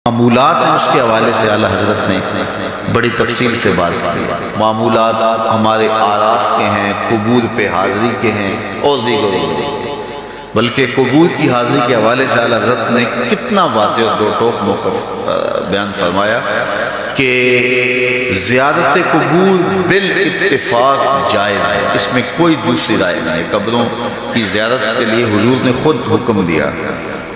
معمولات ہیں اس کے حوالے سے اعلیٰ حضرت نے بڑی تفصیل سے بات کی۔ معمولات ہمارے آراس کے ہیں، قبور پہ حاضری کے ہیں اور دیگر بلکہ قبور کی حاضری کے حوالے سے اعلیٰ حضرت نے کتنا واضح اور دو ٹوک موقف بیان فرمایا کہ زیارت قبور بالاتفاق جائز ہے، اس میں کوئی دوسری رائے نہیں۔ قبروں کی زیارت کے لیے حضور نے خود حکم دیا،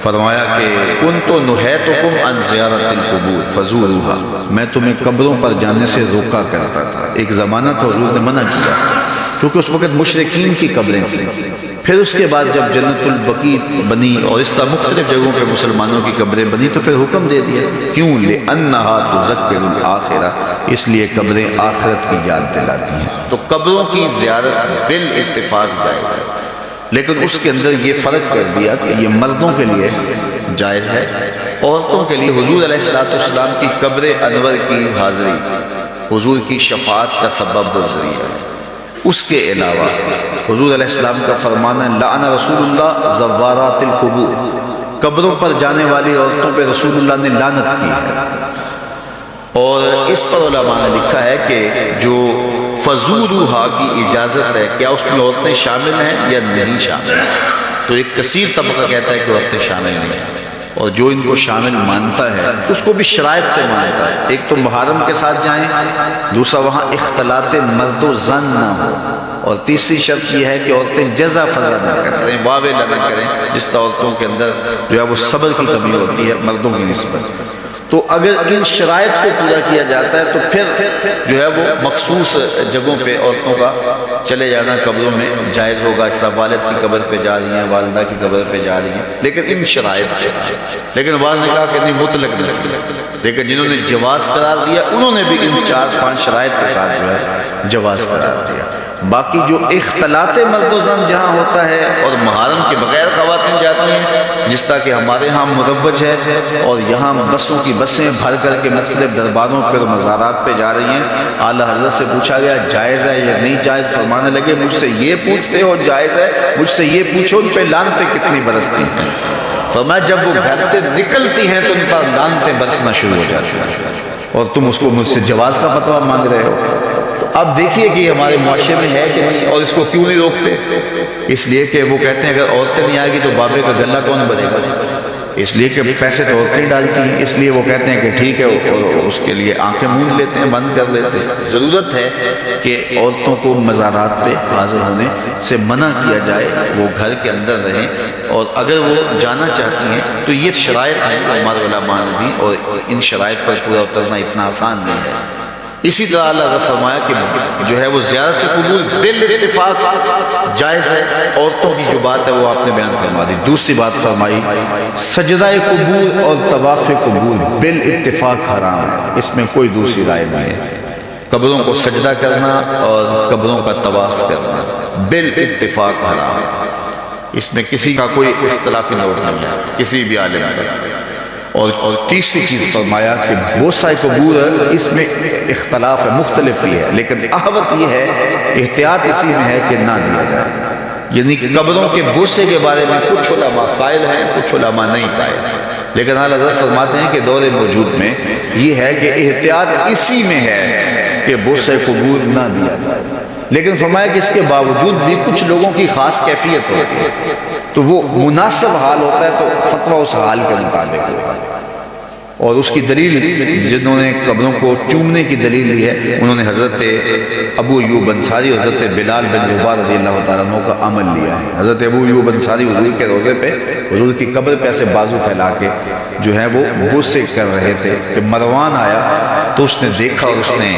فرمایا کہ کنت نہیتکم عن زیارت القبور فزوروها، میں تمہیں قبروں پر جانے سے روکا کرتا تھا۔ ایک زمانہ تھا حضور نے منع کیا کیونکہ اس وقت مشرکین کی قبریں تھیں۔ پھر اس کے بعد جب جنت البقیع بنی اور اس طرح مختلف جگہوں پہ مسلمانوں کی قبریں بنی تو پھر حکم دے دیا، کیوں؟ لأنها تذکر الآخرہ، اس لیے قبریں آخرت کی یاد دلاتی ہیں۔ تو قبروں کی زیارت بالاتفاق جائز ہے، لیکن اس کے اندر یہ فرق کر دیا کہ یہ مردوں کے لیے جائز ہے، عورتوں کے لیے حضور علیہ السلام کی قبر انور کی حاضری حضور کی شفاعت کا سبب و ذریعہ ہے۔ اس کے علاوہ حضور علیہ السلام کا فرمان ہے لعن رسول اللہ زوارات القبور، قبروں پر جانے والی عورتوں پہ رسول اللہ نے لعنت کی ہے۔ اور اس پر علماء نے لکھا ہے کہ جو فزوروہا کی اجازت ہے، کیا اس میں عورتیں شامل ہیں یا نہیں شامل ہیں؟ تو ایک کثیر طبقہ کہتا ہے کہ عورتیں شامل نہیں ہیں، اور جو ان کو شامل مانتا ہے اس کو بھی شرائط سے مانتا ہے۔ ایک تو محرم کے ساتھ جائیں، دوسرا وہاں اختلاط مرد و زن نہ ہو، اور تیسری شرط یہ ہے کہ عورتیں جزا فضا نہ کریں، واوے نہ کریں، جس طرح عورتوں کے اندر جو ہے وہ صبر کی کمی ہوتی ہے مردوں کی نسبت۔ تو اگر ان شرائط کو پورا کیا جاتا ہے تو پھر جو ہے وہ مخصوص جگہوں پہ عورتوں کا چلے جانا قبروں میں جائز ہوگا، اس طرح والد کی قبر پہ جا رہی ہیں، والدہ کی قبر پہ جا رہی ہیں، لیکن ان شرائط کے ساتھ۔ لیکن بعض نے کہا کہ نہیں مطلق نہیں، لیکن جنہوں نے جواز قرار دیا انہوں نے بھی ان 4-5 شرائط کے ساتھ جو ہے جواز قرار دیا۔ باقی جو اختلاط مرد و زن جہاں ہوتا ہے اور محرم کے بغیر خواتین جاتی ہیں، جس طرح کہ ہمارے ہاں مروج ہے، اور یہاں بسوں کی بسیں بھر کر کے مختلف درباروں پر مزارات پہ جا رہی ہیں، اعلیٰ حضرت سے پوچھا گیا جائز ہے یا نہیں جائز، فرمانے لگے مجھ سے یہ پوچھتے ہو جائز ہے، مجھ سے یہ پوچھو ان پہ لعنتیں کتنی برستی ہیں۔ فرمایا جب وہ گھر سے نکلتی ہیں تو ان پر لعنتیں برسنا شروع ہو جاتی ہیں، اور تم اس کو مجھ سے جواز کا فتویٰ مانگ رہے ہو۔ اب دیکھیے کہ ہمارے معاشرے میں ہے کہ نہیں، اور اس کو کیوں نہیں روکتے؟ اس لیے کہ وہ کہتے ہیں اگر عورتیں نہیں آئے گی تو بابے کا گلہ کون بنے گا، اس لیے کہ پیسے تو عورتیں ڈالتی ہیں، اس لیے وہ کہتے ہیں کہ ٹھیک ہے، اور اس کے لیے آنکھیں موند لیتے ہیں، بند کر لیتے ہیں۔ ضرورت ہے کہ عورتوں کو مزارات پہ حاضر ہونے سے منع کیا جائے، وہ گھر کے اندر رہیں، اور اگر وہ جانا چاہتی ہیں تو یہ شرائط ہیں ہمارے علماء نے دی، اور ان شرائط پر پورا اترنا اتنا آسان نہیں ہے۔ اسی طرح اللہ نے فرمایا کہ جو ہے وہ زیارت قبور بالاتفاق جائز ہے، عورتوں کی جو بات ہے وہ آپ نے بیان فرما دی۔ دوسری بات فرمائی سجدہ قبور اور طواف قبور بالاتفاق حرام ہے، اس میں کوئی دوسری رائے نہیں ہے۔ قبروں کو سجدہ کرنا اور قبروں کا طواف کرنا بالاتفاق حرام ہے، اس میں کسی کا کوئی اختلافی نوٹ نہیں ہے کسی بھی عالم کا۔ اور تیسری چیز فرمایا کہ بوسہ قبور اس میں اختلاف ہے، مختلف ہی ہے، لیکن احوط یہ ہے، احتیاط اسی میں ہے کہ نہ دیا جائے۔ یعنی قبروں کے بوسے کے بارے میں کچھ علماء قائل ہیں، کچھ علماء نہیں قائل ہیں، لیکن اعلیٰ حضرت فرماتے ہیں کہ دور موجود میں یہ ہے کہ احتیاط اسی میں ہے کہ بوسہ قبور نہ دیا جائے، لیکن فرمایا کہ اس کے باوجود بھی کچھ لوگوں کی خاص کیفیت ہوتی ہے، تو وہ مناسب حال ہوتا ہے تو فتویٰ اس حال کے مطابق ہوگا۔ اور اس کی دلیل جنہوں نے قبروں کو چومنے کی دلیل لی ہے انہوں نے حضرت ابو ایوب انصاری اور حضرت بلال بن رباح رضی اللہ تعالیٰ عنہ کا عمل لیا ہے۔ حضرت ابو ایوب انصاری حضور کے روضے پہ حضور کی قبر پہ ایسے بازو پھیلا کے جو ہے وہ بوسے کر رہے تھے کہ مروان آیا تو اس نے دیکھا اور اس نے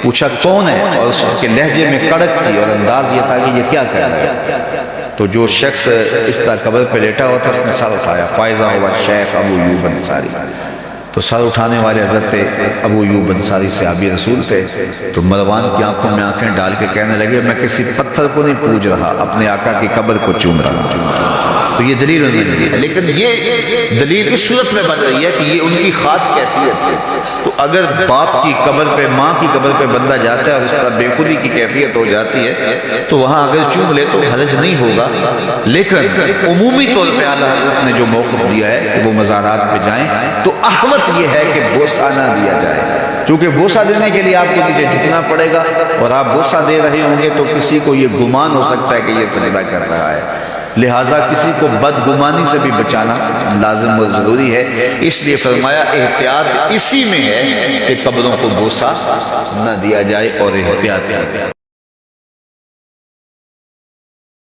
پوچھا کون ہے، اور اس کے لہجے میں کڑک تھی اور انداز یہ تھا کہ یہ کیا کہہ رہا ہے۔ تو جو شخص اس طرح قبر پہ لیٹا ہوا تھا اس نے سر اٹھایا، فائزہ ہوا شیخ ابو ایوب انصاری، تو سر اٹھانے والے حضرت ابو ایوب انصاری صحابی رسول تھے، تو مروان کی آنکھوں میں آنکھیں ڈال کے کہنے لگے میں کسی پتھر کو نہیں پوج رہا، اپنے آقا کی قبر کو چوم رہا ہوں۔ تو یہ دلیل انہوں نے دی ہے، لیکن یہ دلیل اس صورت میں بن رہی ہے کہ یہ ان کی خاص کیفیت ہے۔ تو اگر باپ کی قبر پہ، ماں کی قبر پہ بندہ جاتا ہے اور اس طرح بے خودی کی کیفیت ہو جاتی ہے تو وہاں اگر چوم لے تو حرج نہیں ہوگا، لیکن عمومی طور پہ اعلیٰ حضرت نے جو موقف دیا ہے کہ وہ مزارات پہ جائیں تو احوط یہ ہے کہ بوسہ نہ دیا جائے، کیونکہ بوسہ دینے کے لیے آپ کو نیچے جھکنا پڑے گا، اور آپ بوسہ دے رہے ہوں گے تو کسی کو یہ گمان ہو سکتا ہے کہ یہ سجدہ کر رہا ہے، لہٰذا کسی کو بدگمانی سے بھی بچانا لازم و ضروری ہے۔ اس لیے فرمایا احتیاط اسی میں ہے کہ قبروں کو بوسہ نہ دیا جائے اور احتیاط